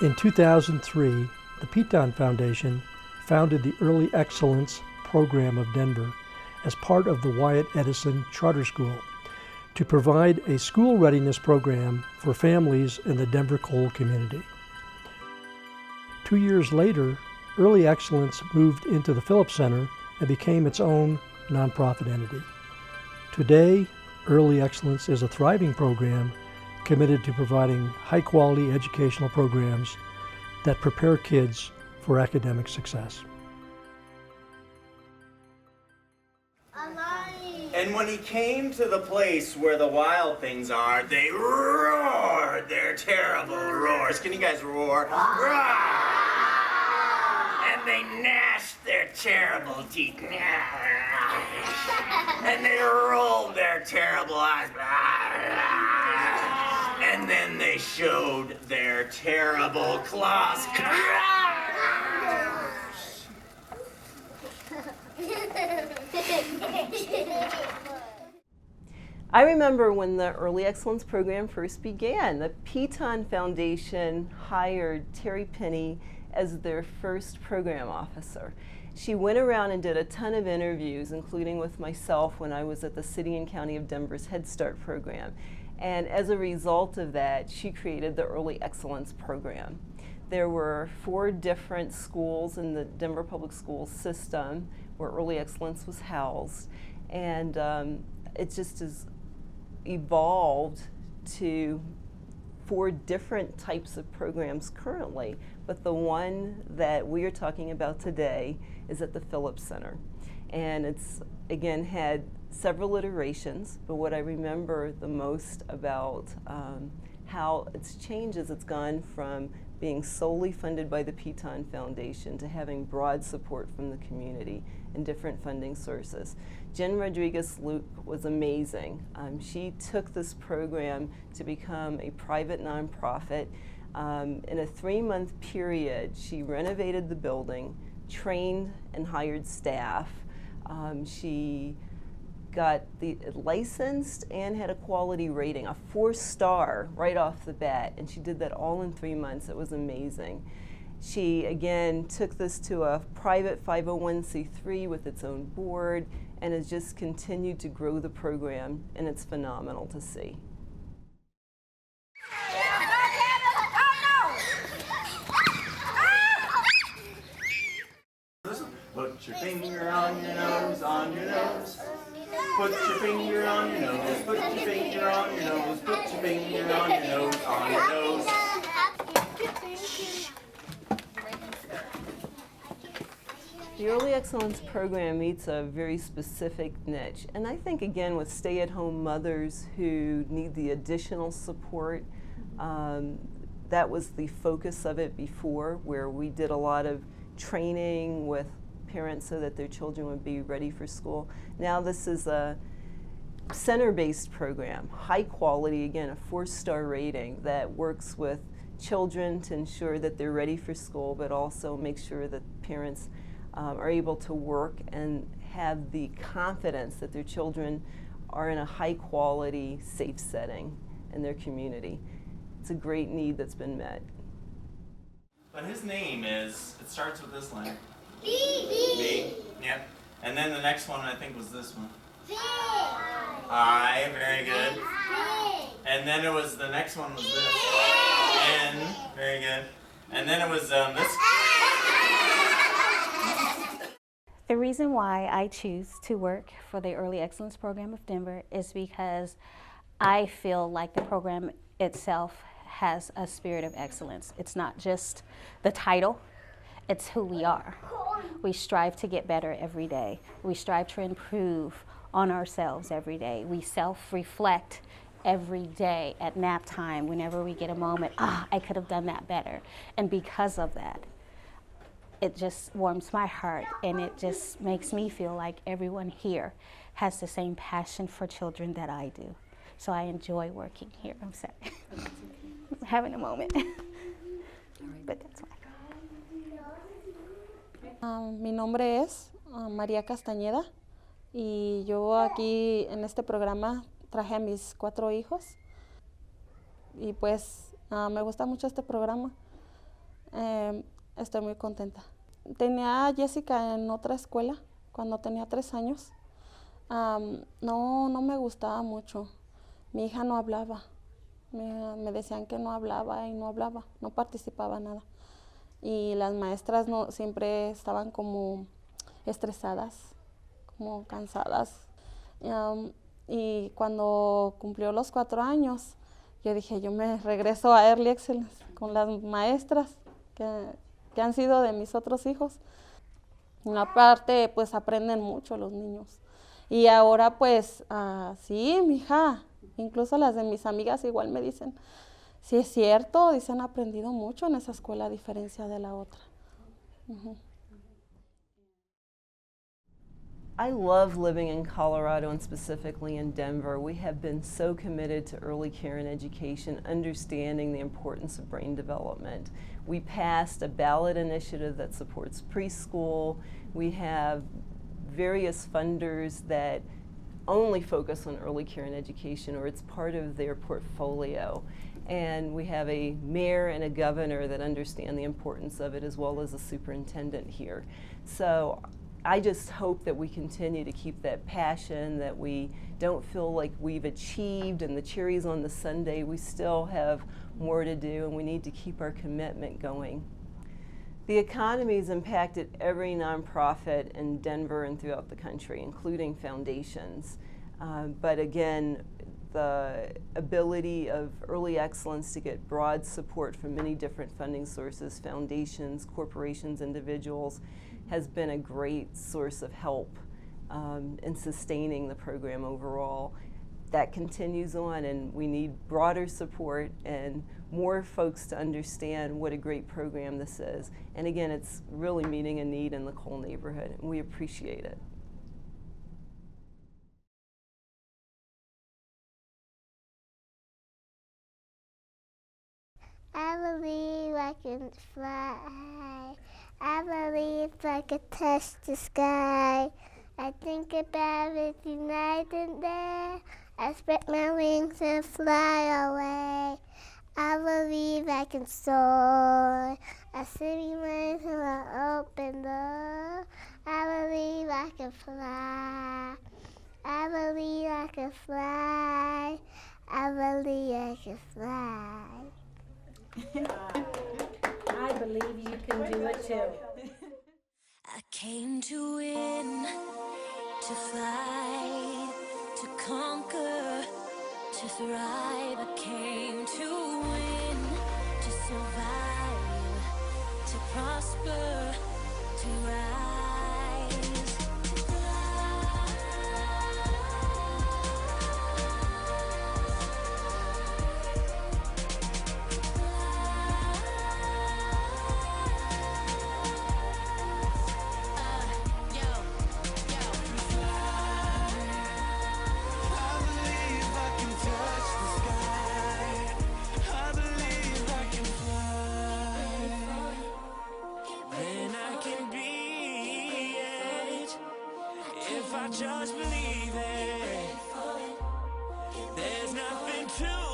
In 2003, the Piton Foundation founded the Early Excellence Program of Denver as part of the Wyatt Edison Charter School to provide a school readiness program for families in the Denver coal community. 2 years later, Early Excellence moved into the Phillips Center and became its own nonprofit entity. Today, Early Excellence is a thriving program committed to providing high-quality educational programs that prepare kids for academic success. And when he came to the place where the wild things are, they roared their terrible roars. Can you guys roar? Roar! And they gnashed their terrible teeth. And they rolled their terrible eyes. And then they showed their terrible claws. I remember when the Early Excellence Program first began, the Piton Foundation hired Terry Penny as their first program officer. She went around and did a ton of interviews, including with myself when I was at the City and County of Denver's Head Start program. And as a result of that, she created the Early Excellence Program. There were 4 different schools in the Denver Public Schools system where Early Excellence was housed. And it just has evolved to 4 different types of programs currently. But the one that we are talking about today is at the Phillips Center. And it's, again, had several iterations, but what I remember the most about how it's changed is it's gone from being solely funded by the Piton Foundation to having broad support from the community and different funding sources. Jen Rodriguez-Luke was amazing. She took this program to become a private nonprofit. In a 3-month period, she renovated the building, trained and hired staff. She got licensed and had a quality rating, a 4-star right off the bat, and she did that all in 3 months. It was amazing. She, again, took this to a private 501c3 with its own board and has just continued to grow the program, and it's phenomenal to see. Put your finger on your nose, on your nose. Put your finger on your nose, put your finger on your nose, put your finger on your nose, on your nose. The Early Excellence Program meets a very specific niche, and I think, again, with stay-at-home mothers who need the additional support, that was the focus of it before, where we did a lot of training with parents so that their children would be ready for school. Now this is a center-based program, high quality, again, a 4-star rating that works with children to ensure that they're ready for school, but also make sure that parents are able to work and have the confidence that their children are in a high quality, safe setting in their community. It's a great need that's been met. But his name is, it starts with this line. B. B. Yep. And then the next one I think was this one. I. Very good. And then it was, the next one was this. N. Very good. And then it was this. The reason why I choose to work for the Early Excellence Program of Denver is because I feel like the program itself has a spirit of excellence. It's not just the title, it's who we are. We strive to get better every day. We strive to improve on ourselves every day. We self-reflect every day at nap time whenever we get a moment, I could have done that better. And because of that, it just warms my heart, and it just makes me feel like everyone here has the same passion for children that I do. So I enjoy working here. I'm sorry. I'm having a moment. But that's why. Mi nombre es María Castañeda y yo aquí en este programa traje a mis 4 hijos y pues me gusta mucho este programa Estoy muy contenta. Tenía a Jessica en otra escuela cuando tenía 3 años. No me gustaba mucho. Mi hija no hablaba. Me decían que no hablaba y no hablaba, no participaba en nada. Y las maestras siempre estaban como estresadas, como cansadas. Y cuando cumplió los 4 años, yo dije, yo me regreso a Early Excellence con las maestras que han sido de mis otros hijos. Aparte, pues aprenden mucho los niños. Y ahora, pues, sí, mija, incluso las de mis amigas igual me dicen, sí es cierto, dicen, han aprendido mucho en esa escuela a diferencia de la otra. I love living in Colorado and specifically in Denver. We have been so committed to early care and education, understanding the importance of brain development. We passed a ballot initiative that supports preschool. We have various funders that only focus on early care and education, or it's part of their portfolio. And we have a mayor and a governor that understand the importance of it, as well as a superintendent here. So I just hope that we continue to keep that passion, that we don't feel like we've achieved and the cherry's on the sundae. We still have more to do, and we need to keep our commitment going. The economy has impacted every nonprofit in Denver and throughout the country, including foundations. But again, the ability of Early Excellence to get broad support from many different funding sources, foundations, corporations, individuals, has been a great source of help in sustaining the program overall. That continues on, and we need broader support and more folks to understand what a great program this is. And again, it's really meeting a need in the Cole neighborhood, and we appreciate it. I believe I can fly. I believe I can touch the sky. I think about everything night and day. I spread my wings and fly away. I believe I can soar. I see my wings and I open door. I believe I can fly. I believe I can fly. I believe I can fly. I believe you can do it too. I came to win, to fly, to conquer, to thrive. I came to win, to survive, to prosper, to rise, to fly. If I just believe it, there's nothing to